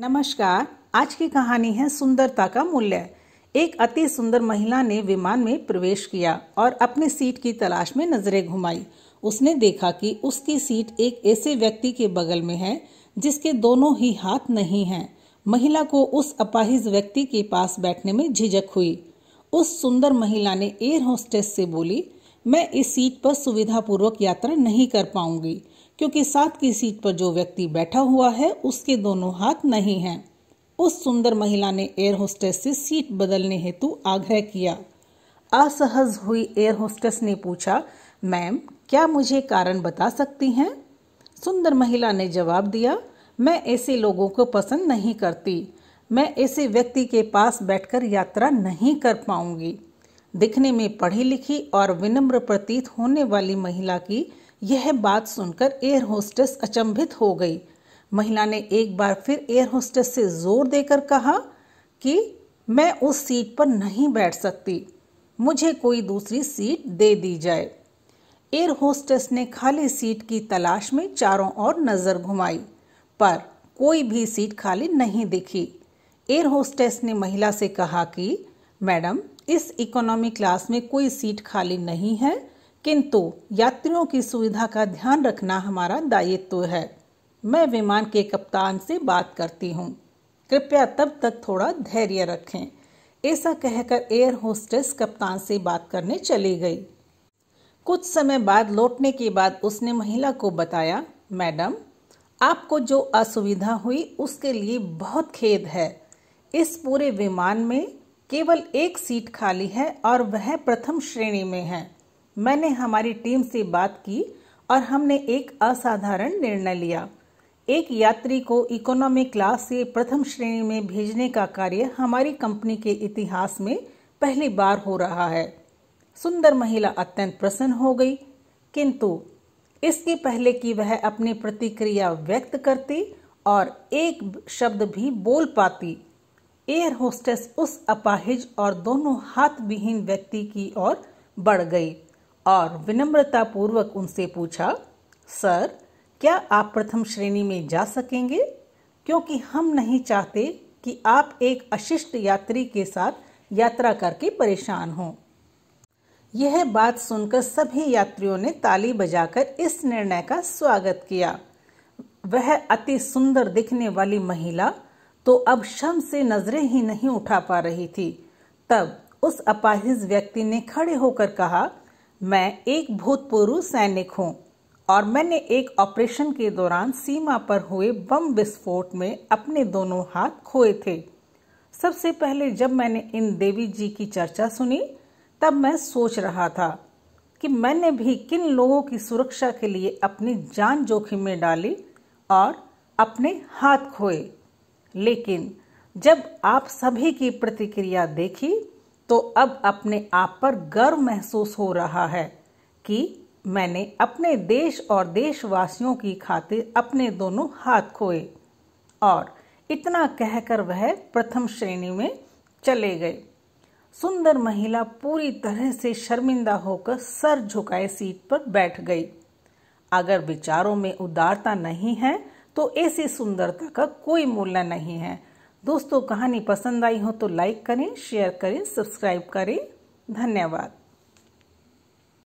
नमस्कार। आज की कहानी है सुंदरता का मूल्य। एक अति सुंदर महिला ने विमान में प्रवेश किया और अपनी सीट की तलाश में नजरें घुमाई। उसने देखा कि उसकी सीट एक ऐसे व्यक्ति के बगल में है जिसके दोनों ही हाथ नहीं हैं। महिला को उस अपाहिज व्यक्ति के पास बैठने में झिझक हुई। उस सुंदर महिला ने एयर होस्टेस से बोली, मैं इस सीट पर सुविधापूर्वक यात्रा नहीं कर पाऊंगी क्योंकि साथ की सीट पर जो व्यक्ति बैठा हुआ है उसके दोनों हाथ नहीं हैं। उस सुंदर महिला ने एयर होस्टेस से सीट बदलने हेतु आग्रह किया। असहज हुई एयर होस्टेस ने पूछा, मैम, क्या मुझे कारण बता सकती हैं? सुंदर महिला ने जवाब दिया, मैं ऐसे लोगों को पसंद नहीं करती। मैं ऐसे व्यक्ति के पास बैठकर यात्रा नहीं कर पाऊंगी। दिखने में पढ़ी लिखी और विनम्र प्रतीत होने वाली महिला की यह बात सुनकर एयर होस्टेस अचंभित हो गई। महिला ने एक बार फिर एयर होस्टेस से जोर देकर कहा कि मैं उस सीट पर नहीं बैठ सकती, मुझे कोई दूसरी सीट दे दी जाए। एयर होस्टेस ने खाली सीट की तलाश में चारों ओर नजर घुमाई, पर कोई भी सीट खाली नहीं दिखी। एयर होस्टेस ने महिला से कहा कि मैडम, इस इकोनॉमी क्लास में कोई सीट खाली नहीं है, किंतु यात्रियों की सुविधा का ध्यान रखना हमारा दायित्व है। मैं विमान के कप्तान से बात करती हूँ, कृपया तब तक थोड़ा धैर्य रखें। ऐसा कहकर एयर होस्टेस कप्तान से बात करने चली गई। कुछ समय बाद लौटने के बाद उसने महिला को बताया, मैडम, आपको जो असुविधा हुई उसके लिए बहुत खेद है। इस पूरे विमान में केवल एक सीट खाली है और वह प्रथम श्रेणी में है। मैंने हमारी टीम से बात की और हमने एक असाधारण निर्णय लिया। एक यात्री को इकोनॉमी क्लास से प्रथम श्रेणी में भेजने का कार्य हमारी कंपनी के इतिहास में पहली बार हो रहा है। सुंदर महिला अत्यंत प्रसन्न हो गई, किंतु इसके पहले कि वह अपनी प्रतिक्रिया व्यक्त करती और एक शब्द भी बोल पाती, एयर होस्टेस उस अपाहिज और दोनों हाथ विहीन व्यक्ति की ओर बढ़ गई और विनम्रता पूर्वक उनसे पूछा, सर, क्या आप प्रथम श्रेणी में जा सकेंगे? क्योंकि हम नहीं चाहते कि आप एक अशिष्ट यात्री के साथ यात्रा करके परेशान हों। यह बात सुनकर सभी यात्रियों ने ताली बजाकर इस निर्णय का स्वागत किया। वह अति सुंदर दिखने वाली महिला तो अब शर्म से नजरें ही नहीं उठा पा रही थी। तब उस अपाहिज व्यक्ति ने खड़े होकर कहा, मैं एक भूतपूर्व सैनिक हूँ और मैंने एक ऑपरेशन के दौरान सीमा पर हुए बम विस्फोट में अपने दोनों हाथ खोए थे। सबसे पहले जब मैंने इन देवी जी की चर्चा सुनी तब मैं सोच रहा था कि मैंने भी किन लोगों की सुरक्षा के लिए अपनी जान जोखिम में डाली और अपने हाथ खोए। लेकिन जब आप सभी की प्रतिक्रिया देखी तो अब अपने आप पर गर्व महसूस हो रहा है कि मैंने अपने देश और देशवासियों की खातिर अपने दोनों हाथ खोए। और इतना कहकर वह प्रथम श्रेणी में चले गए। सुंदर महिला पूरी तरह से शर्मिंदा होकर सर झुकाए सीट पर बैठ गई। अगर विचारों में उदारता नहीं है तो ऐसी सुंदरता का कोई मूल्य नहीं है। दोस्तों, कहानी पसंद आई हो तो लाइक करें, शेयर करें, सब्सक्राइब करें। धन्यवाद।